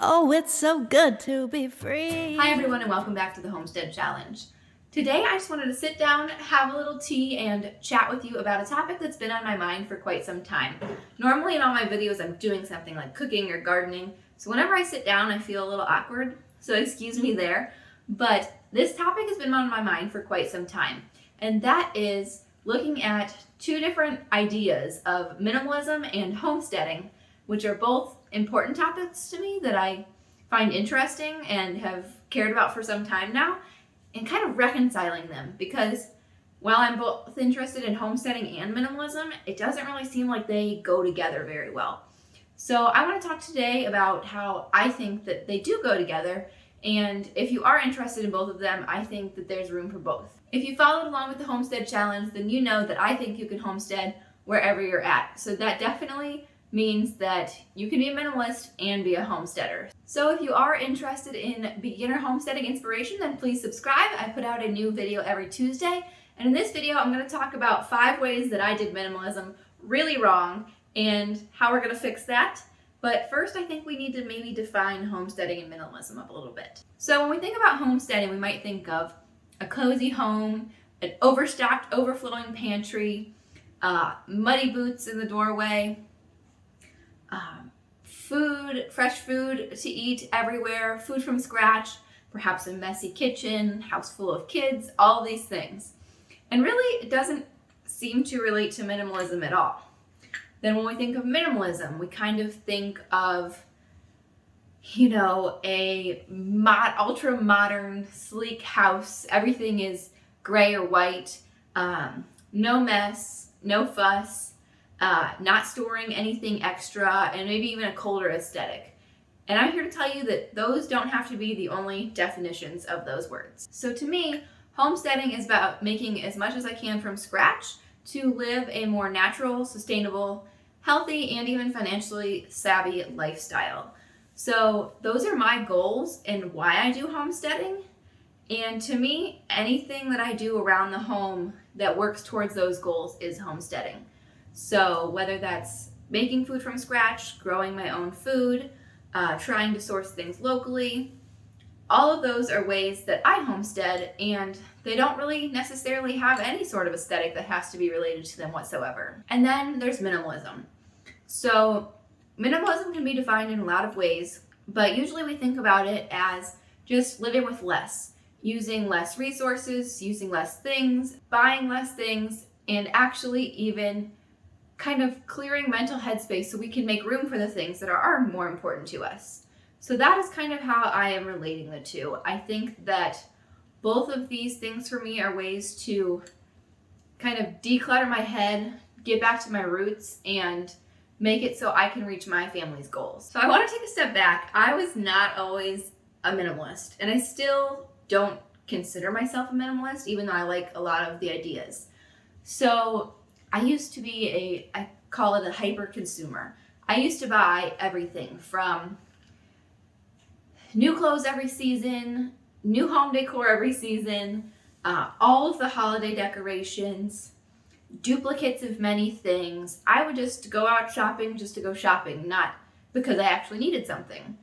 Oh, it's so good to be free. Hi everyone and welcome back to the Homestead Challenge. Today I just wanted to sit down, have a little tea, and chat with you about a topic that's been on my mind for quite some time. Normally in all my videos I'm doing something like cooking or gardening, so whenever I sit down I feel a little awkward, so excuse me there. But this topic has been on my mind for quite some time, and that is looking at two different ideas of minimalism and homesteading, which are both important topics to me that I find interesting and have cared about for some time now, and kind of reconciling them, because while I'm both interested in homesteading and minimalism, it doesn't really seem like they go together very well. So I want to talk today about how I think that they do go together, and if you are interested in both of them, I think that there's room for both. If you followed along with the Homestead Challenge, then you know that I think you can homestead wherever you're at. So that definitely means that you can be a minimalist and be a homesteader. So if you are interested in beginner homesteading inspiration, then please subscribe. I put out a new video every Tuesday, and in this video I'm going to talk about 5 ways that I did minimalism really wrong and how we're going to fix that. But first I think we need to maybe define homesteading and minimalism up a little bit. So when we think about homesteading, we might think of a cozy home, an overstocked, overflowing pantry, muddy boots in the doorway, food, fresh food to eat everywhere, food from scratch, perhaps a messy kitchen, house full of kids, all these things. And really, it doesn't seem to relate to minimalism at all. Then when we think of minimalism, we kind of think of, a ultra modern, sleek house. Everything is gray or white, no mess, no fuss, not storing anything extra, and maybe even a colder aesthetic. And I'm here to tell you that those don't have to be the only definitions of those words. So to me, homesteading is about making as much as I can from scratch to live a more natural, sustainable, healthy, and even financially savvy lifestyle. So those are my goals and why I do homesteading. And to me, anything that I do around the home that works towards those goals is homesteading. So whether that's making food from scratch, growing my own food, trying to source things locally, all of those are ways that I homestead, and they don't really necessarily have any sort of aesthetic that has to be related to them whatsoever. And then there's minimalism. So minimalism can be defined in a lot of ways, but usually we think about it as just living with less, using less resources, using less things, buying less things, and actually even kind of clearing mental headspace so we can make room for the things that are more important to us. So that is kind of how I am relating the two. I think that both of these things for me are ways to kind of declutter my head, get back to my roots, and make it so I can reach my family's goals. So I want to take a step back. I was not always a minimalist, and I still don't consider myself a minimalist, even though I like a lot of the ideas. So I used to be I call it a hyper consumer. I used to buy everything from new clothes every season, new home decor every season, all of the holiday decorations, duplicates of many things. I would just go out shopping just to go shopping, not because I actually needed something.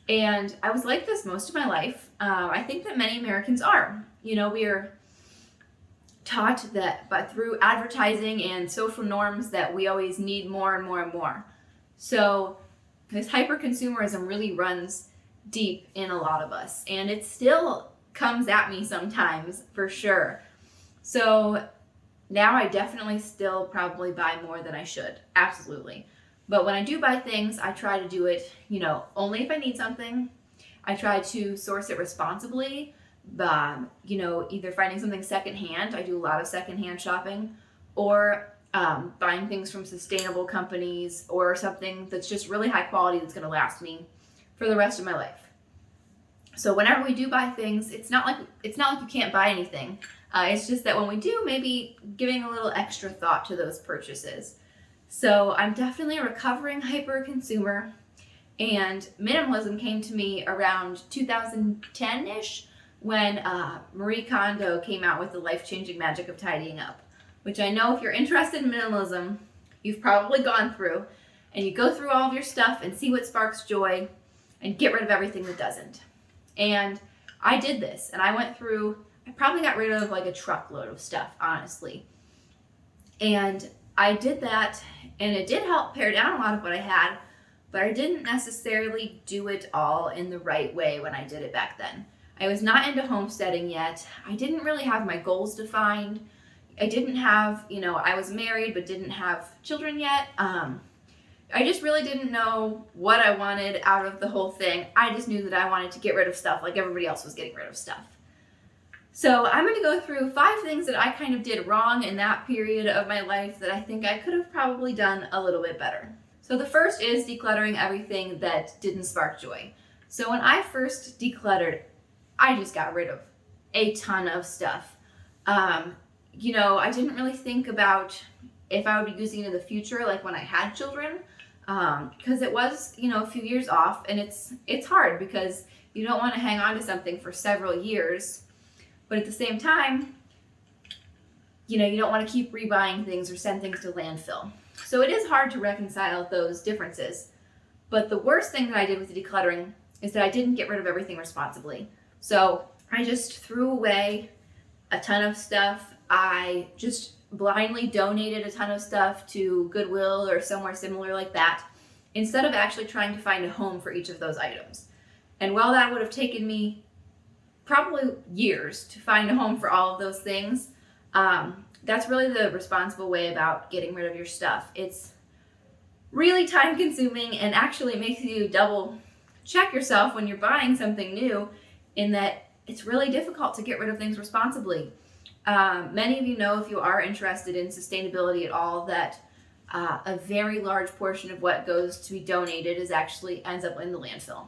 And I was like this most of my life. I think that many Americans are. We are taught that but through advertising and social norms that we always need more and more and more. So this hyper-consumerism really runs deep in a lot of us, and it still comes at me sometimes, for sure. So now I definitely still probably buy more than I should, absolutely. But when I do buy things, I try to do it, only if I need something. I try to source it responsibly. Either finding something secondhand. I do a lot of secondhand shopping, or buying things from sustainable companies, or something that's just really high quality that's going to last me for the rest of my life. So whenever we do buy things, it's not like you can't buy anything. It's just that when we do, maybe giving a little extra thought to those purchases. So I'm definitely a recovering hyper consumer, and minimalism came to me around 2010-ish. When Marie Kondo came out with the life-changing magic of tidying up, which I know if you're interested in minimalism, you've probably gone through, and you go through all of your stuff and see what sparks joy, and get rid of everything that doesn't. And I did this, and I went through, I probably got rid of like a truckload of stuff, honestly. And I did that, and it did help pare down a lot of what I had, but I didn't necessarily do it all in the right way when I did it back then. I was not into homesteading yet. I didn't really have my goals defined. I didn't have, I was married but didn't have children yet. I just really didn't know what I wanted out of the whole thing. I just knew that I wanted to get rid of stuff like everybody else was getting rid of stuff. So I'm going to go through 5 things that I kind of did wrong in that period of my life that I think I could have probably done a little bit better. So the first is decluttering everything that didn't spark joy. So when I first decluttered, I just got rid of a ton of stuff. I didn't really think about if I would be using it in the future, like when I had children, because it was, a few years off, and it's hard because you don't want to hang on to something for several years, but at the same time, you don't want to keep rebuying things or send things to landfill. So it is hard to reconcile those differences. But the worst thing that I did with the decluttering is that I didn't get rid of everything responsibly. So I just threw away a ton of stuff. I just blindly donated a ton of stuff to Goodwill or somewhere similar like that, instead of actually trying to find a home for each of those items. And while that would have taken me probably years to find a home for all of those things, that's really the responsible way about getting rid of your stuff. It's really time consuming, and actually makes you double check yourself when you're buying something new, in that it's really difficult to get rid of things responsibly. Many of you know, if you are interested in sustainability at all, that a very large portion of what goes to be donated ends up in the landfill.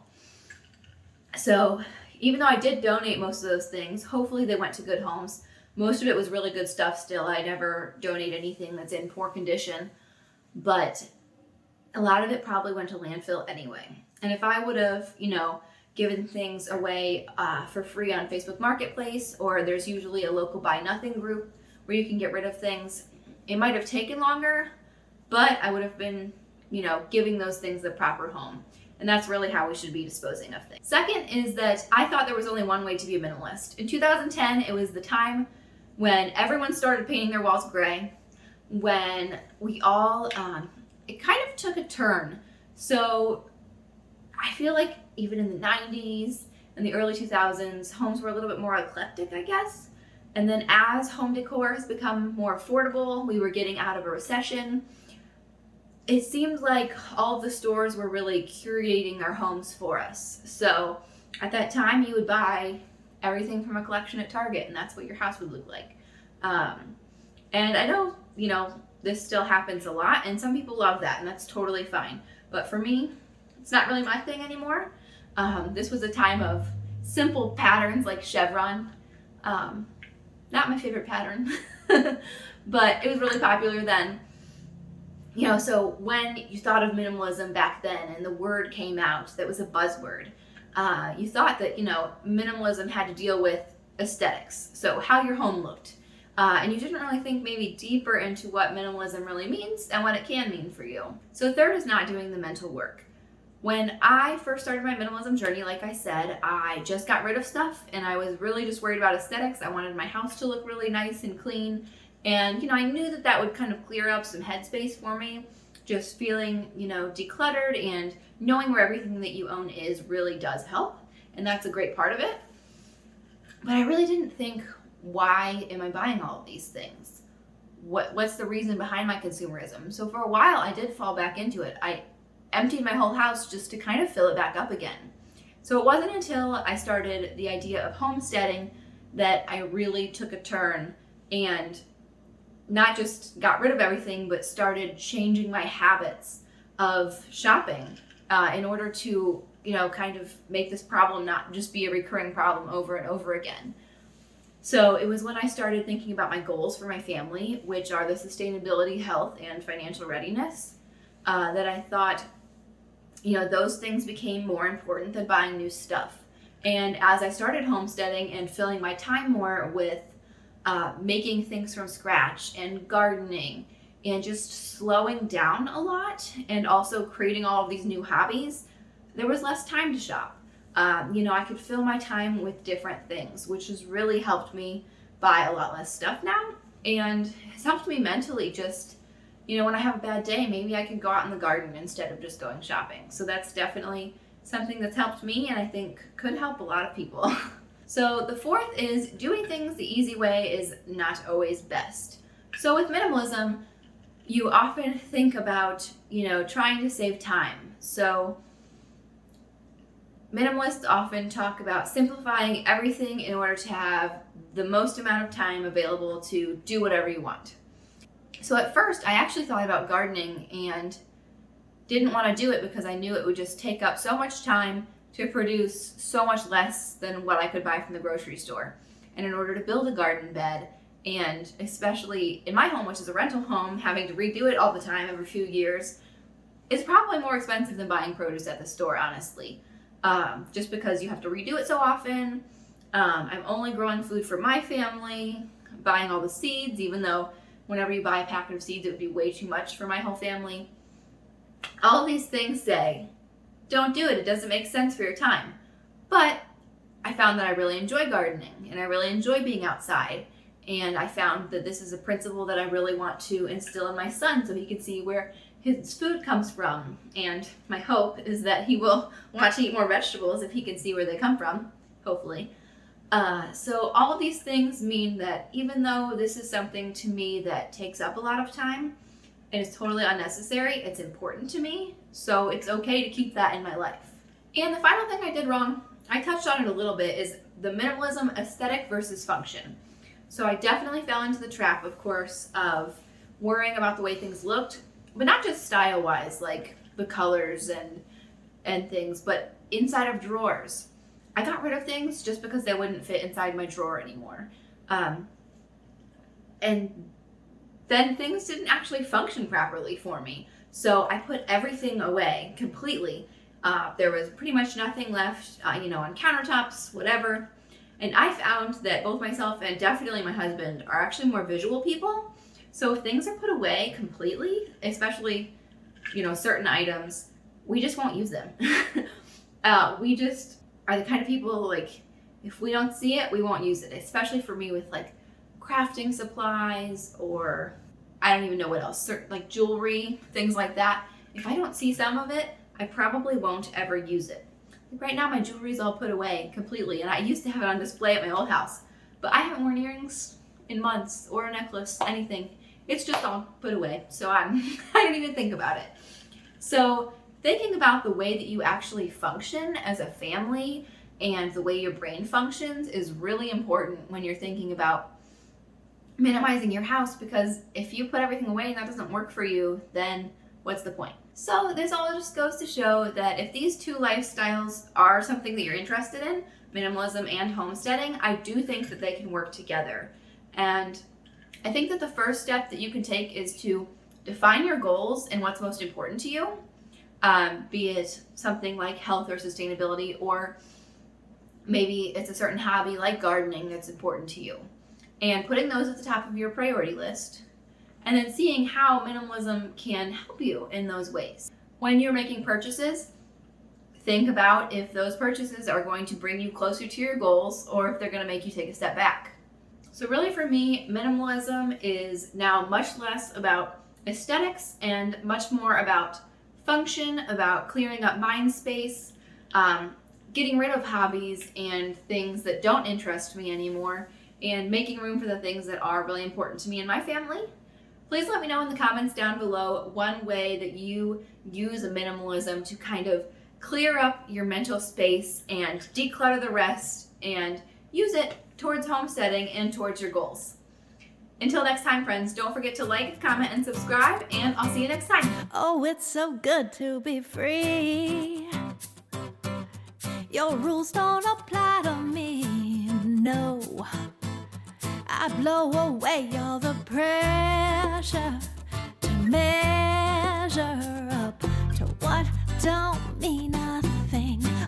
So even though I did donate most of those things, hopefully they went to good homes. Most of it was really good stuff still. I never donate anything that's in poor condition, but a lot of it probably went to landfill anyway. And if I would have, given things away for free on Facebook Marketplace, or there's usually a local buy nothing group where you can get rid of things, it might have taken longer, but I would have been, giving those things the proper home. And that's really how we should be disposing of things. Second is that I thought there was only one way to be a minimalist. In 2010, it was the time when everyone started painting their walls gray, when we all, it kind of took a turn. So I feel like even in the 90s and the early 2000s, homes were a little bit more eclectic, I guess. And then as home decor has become more affordable, we were getting out of a recession. It seemed like all of the stores were really curating their homes for us. So at that time, you would buy everything from a collection at Target, and that's what your house would look like. And I know, this still happens a lot, and some people love that, and that's totally fine. But for me, it's not really my thing anymore. This was a time of simple patterns like chevron. Not my favorite pattern, but it was really popular then. So when you thought of minimalism back then and the word came out that was a buzzword, you thought that, minimalism had to deal with aesthetics, so how your home looked. And you didn't really think maybe deeper into what minimalism really means and what it can mean for you. So third is not doing the mental work. When I first started my minimalism journey, like I said, I just got rid of stuff, and I was really just worried about aesthetics. I wanted my house to look really nice and clean. And, I knew that would kind of clear up some headspace for me. Just feeling, decluttered and knowing where everything that you own is really does help. And that's a great part of it. But I really didn't think, why am I buying all of these things? What's the reason behind my consumerism? So for a while, I did fall back into it. I emptied my whole house just to kind of fill it back up again. So it wasn't until I started the idea of homesteading that I really took a turn and not just got rid of everything, but started changing my habits of shopping in order to, kind of make this problem not just be a recurring problem over and over again. So it was when I started thinking about my goals for my family, which are the sustainability, health, and financial readiness, that I thought, those things became more important than buying new stuff. And as I started homesteading and filling my time more with making things from scratch and gardening and just slowing down a lot, and also creating all of these new hobbies, there was less time to shop. I could fill my time with different things, which has really helped me buy a lot less stuff now, and it's helped me mentally just, when I have a bad day, maybe I can go out in the garden instead of just going shopping. So that's definitely something that's helped me, and I think could help a lot of people. So the fourth is doing things the easy way is not always best. So with minimalism, you often think about, trying to save time. So minimalists often talk about simplifying everything in order to have the most amount of time available to do whatever you want. So at first, I actually thought about gardening and didn't want to do it because I knew it would just take up so much time to produce so much less than what I could buy from the grocery store. And in order to build a garden bed, and especially in my home, which is a rental home, having to redo it all the time every few years, is probably more expensive than buying produce at the store, honestly. Just because you have to redo it so often. I'm only growing food for my family, buying all the seeds, even though whenever you buy a packet of seeds, it would be way too much for my whole family. All these things say, don't do it. It doesn't make sense for your time. But I found that I really enjoy gardening and I really enjoy being outside. And I found that this is a principle that I really want to instill in my son so he can see where his food comes from. And my hope is that he will want to eat more vegetables if he can see where they come from, hopefully. So all of these things mean that even though this is something to me that takes up a lot of time and is totally unnecessary, it's important to me. So it's okay to keep that in my life. And the final thing I did wrong, I touched on it a little bit, is the minimalism aesthetic versus function. So I definitely fell into the trap, of course, of worrying about the way things looked, but not just style-wise, like the colors and things, but inside of drawers. I got rid of things just because they wouldn't fit inside my drawer anymore. And then things didn't actually function properly for me. So I put everything away completely. There was pretty much nothing left, on countertops, whatever. And I found that both myself and definitely my husband are actually more visual people. So if things are put away completely, especially, certain items, we just won't use them. We just are the kind of people, like, if we don't see it, we won't use it. Especially for me with, like, crafting supplies or I don't even know what else, like jewelry, things like that. If I don't see some of it, I probably won't ever use it. Like right now, my jewelry's all put away completely, and I used to have it on display at my old house, but I haven't worn earrings in months or a necklace, anything. It's just all put away, so I don't even think about it. So thinking about the way that you actually function as a family and the way your brain functions is really important when you're thinking about minimizing your house, because if you put everything away and that doesn't work for you, then what's the point? So this all just goes to show that if these two lifestyles are something that you're interested in, minimalism and homesteading, I do think that they can work together. And I think that the first step that you can take is to define your goals and what's most important to you, be it something like health or sustainability, or maybe it's a certain hobby like gardening that's important to you. And putting those at the top of your priority list, and then seeing how minimalism can help you in those ways. When you're making purchases, think about if those purchases are going to bring you closer to your goals or if they're going to make you take a step back. So really for me, minimalism is now much less about aesthetics and much more about function, about clearing up mind space, getting rid of hobbies and things that don't interest me anymore, and making room for the things that are really important to me and my family. Please let me know in the comments down below one way that you use a minimalism to kind of clear up your mental space and declutter the rest and use it towards homesteading and towards your goals. Until next time, friends, don't forget to like, comment, and subscribe, and I'll see you next time. Oh, it's so good to be free. Your rules don't apply to me, no. I blow away all the pressure to measure up to what don't